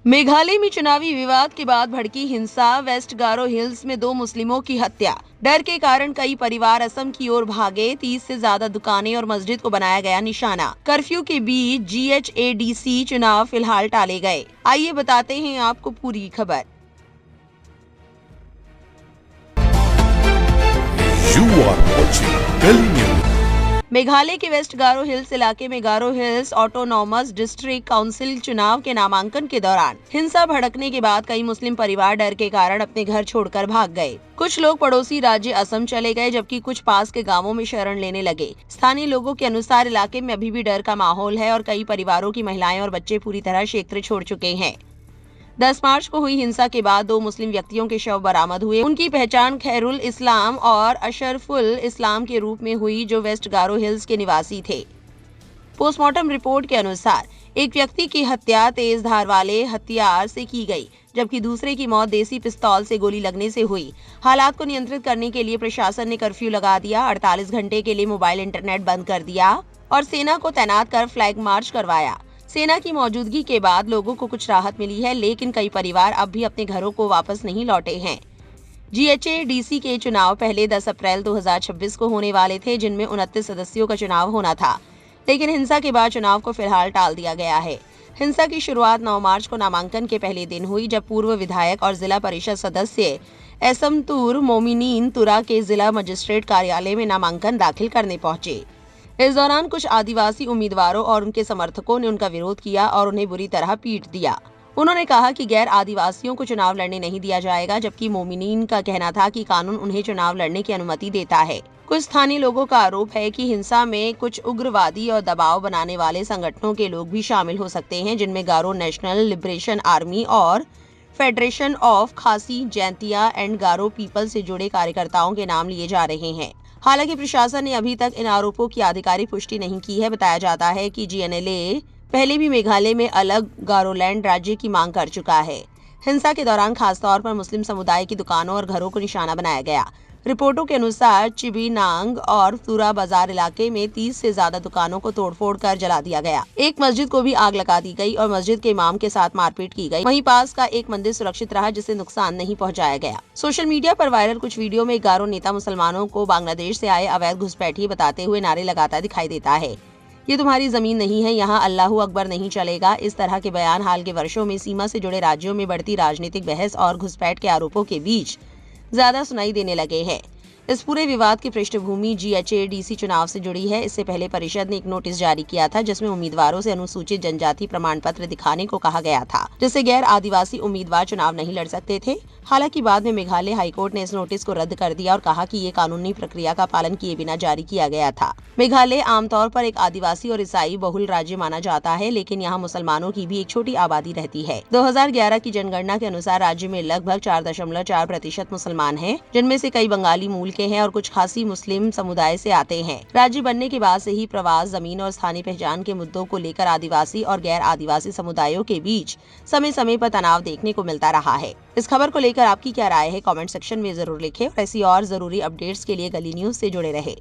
मेघालय में चुनावी विवाद के बाद भड़की हिंसा, वेस्ट गारो हिल्स में 2 मुस्लिमों की हत्या। डर के कारण कई परिवार असम की ओर भागे। 30 से ज्यादा दुकानें और मस्जिद को बनाया गया निशाना। कर्फ्यू के बीच GHADC चुनाव फिलहाल टाले गए। आइए बताते हैं आपको पूरी खबर। You are watching Delhi News. Meghalaya के वेस्ट गारो हिल्स इलाके में गारो हिल्स ऑटोनॉमस डिस्ट्रिक्ट काउंसिल चुनाव के नामांकन के दौरान हिंसा भड़कने के बाद कई मुस्लिम परिवार डर के कारण अपने घर छोड़कर भाग गए। कुछ लोग पड़ोसी राज्य असम चले गए, जबकि कुछ पास के गांवों में शरण लेने लगे। स्थानीय लोगों के अनुसार इलाके में अभी भी डर का माहौल है और कई परिवारों की महिलाएं और बच्चे पूरी तरह क्षेत्र छोड़ चुके हैं। 10 मार्च को हुई हिंसा के बाद 2 मुस्लिम व्यक्तियों के शव बरामद हुए। उनकी पहचान खैरुल इस्लाम और अशरफुल इस्लाम के रूप में हुई, जो वेस्ट गारो हिल्स के निवासी थे। पोस्टमार्टम रिपोर्ट के अनुसार एक व्यक्ति की हत्या तेज धार वाले हथियार से की गई, जबकि दूसरे की मौत देसी पिस्तौल से गोली लगने से हुई। हालात को नियंत्रित करने के लिए प्रशासन ने कर्फ्यू लगा दिया, 48 घंटे के लिए मोबाइल इंटरनेट बंद कर दिया और सेना को तैनात कर फ्लैग मार्च करवाया। सेना की मौजूदगी के बाद लोगों को कुछ राहत मिली है, लेकिन कई परिवार अब भी अपने घरों को वापस नहीं लौटे हैं। GHADC के चुनाव पहले 10 अप्रैल 2026 को होने वाले थे, जिनमें 29 सदस्यों का चुनाव होना था, लेकिन हिंसा के बाद चुनाव को फिलहाल टाल दिया गया है। हिंसा की शुरुआत 9 मार्च को नामांकन के पहले दिन हुई, जब पूर्व विधायक और जिला परिषद सदस्य एसमतूर मोमिनीन तुरा के जिला मजिस्ट्रेट कार्यालय में नामांकन दाखिल करने पहुंचे। इस दौरान कुछ आदिवासी उम्मीदवारों और उनके समर्थकों ने उनका विरोध किया और उन्हें बुरी तरह पीट दिया। उन्होंने कहा कि गैर आदिवासियों को चुनाव लड़ने नहीं दिया जाएगा, जबकि मोमिनीन का कहना था कि कानून उन्हें चुनाव लड़ने की अनुमति देता है। कुछ स्थानीय लोगों का आरोप है कि हिंसा में कुछ उग्रवादी और दबाव बनाने वाले संगठनों के लोग भी शामिल हो सकते हैं, जिनमें गारो नेशनल लिबरेशन आर्मी और फेडरेशन ऑफ खासी जैंतिया एंड गारो पीपल से जुड़े कार्यकर्ताओं के नाम लिए जा रहे हैं। हालांकि प्रशासन ने अभी तक इन आरोपों की आधिकारिक पुष्टि नहीं की है। बताया जाता है कि GNLA पहले भी मेघालय में अलग गारोलैंड राज्य की मांग कर चुका है। हिंसा के दौरान खासतौर पर मुस्लिम समुदाय की दुकानों और घरों को निशाना बनाया गया। रिपोर्टों के अनुसार चिबीनांग और तुरा बाजार इलाके में 30 से ज्यादा दुकानों को तोड़फोड़ कर जला दिया गया। एक मस्जिद को भी आग लगा दी गई और मस्जिद के इमाम के साथ मारपीट की गई। वहीं पास का एक मंदिर सुरक्षित रहा, जिसे नुकसान नहीं पहुंचाया गया। सोशल मीडिया पर वायरल कुछ वीडियो में गारो नेता मुसलमानों को बांग्लादेश से आए अवैध घुसपैठिए बताते हुए नारे लगाता दिखाई देता है। ये तुम्हारी जमीन नहीं है, यहाँ अल्लाहू अकबर नहीं चलेगा। इस तरह के बयान हाल के वर्षों में सीमा से जुड़े राज्यों में बढ़ती राजनीतिक बहस और घुसपैठ के आरोपों के बीच ज्यादा सुनाई देने लगे हैं। इस पूरे विवाद की पृष्ठभूमि GHADC चुनाव से जुड़ी है। इससे पहले परिषद ने एक नोटिस जारी किया था, जिसमें उम्मीदवारों से अनुसूचित जनजाति प्रमाण पत्र दिखाने को कहा गया था, जिससे गैर आदिवासी उम्मीदवार चुनाव नहीं लड़ सकते थे। हालांकि बाद में मेघालय हाईकोर्ट ने इस नोटिस को रद्द कर दिया और कहा कि ये कानूनी प्रक्रिया का पालन किए बिना जारी किया गया था। मेघालय आमतौर पर एक आदिवासी और ईसाई बहुल राज्य माना जाता है, लेकिन यहाँ मुसलमानों की भी एक छोटी आबादी रहती है। 2011 की जनगणना के अनुसार राज्य में लगभग 4.4% मुसलमान हैं, जिनमें से कई बंगाली मूल के हैं और कुछ खासी मुस्लिम समुदाय से आते हैं। राज्य बनने के बाद से ही प्रवास, जमीन और स्थानीय पहचान के मुद्दों को लेकर आदिवासी और गैर आदिवासी समुदायों के बीच समय समय पर तनाव देखने को मिलता रहा है। इस खबर को लेकर आपकी क्या राय है, कमेंट सेक्शन में जरूर लिखें और ऐसी और जरूरी अपडेट्स के लिए गली न्यूज से जुड़े रहे।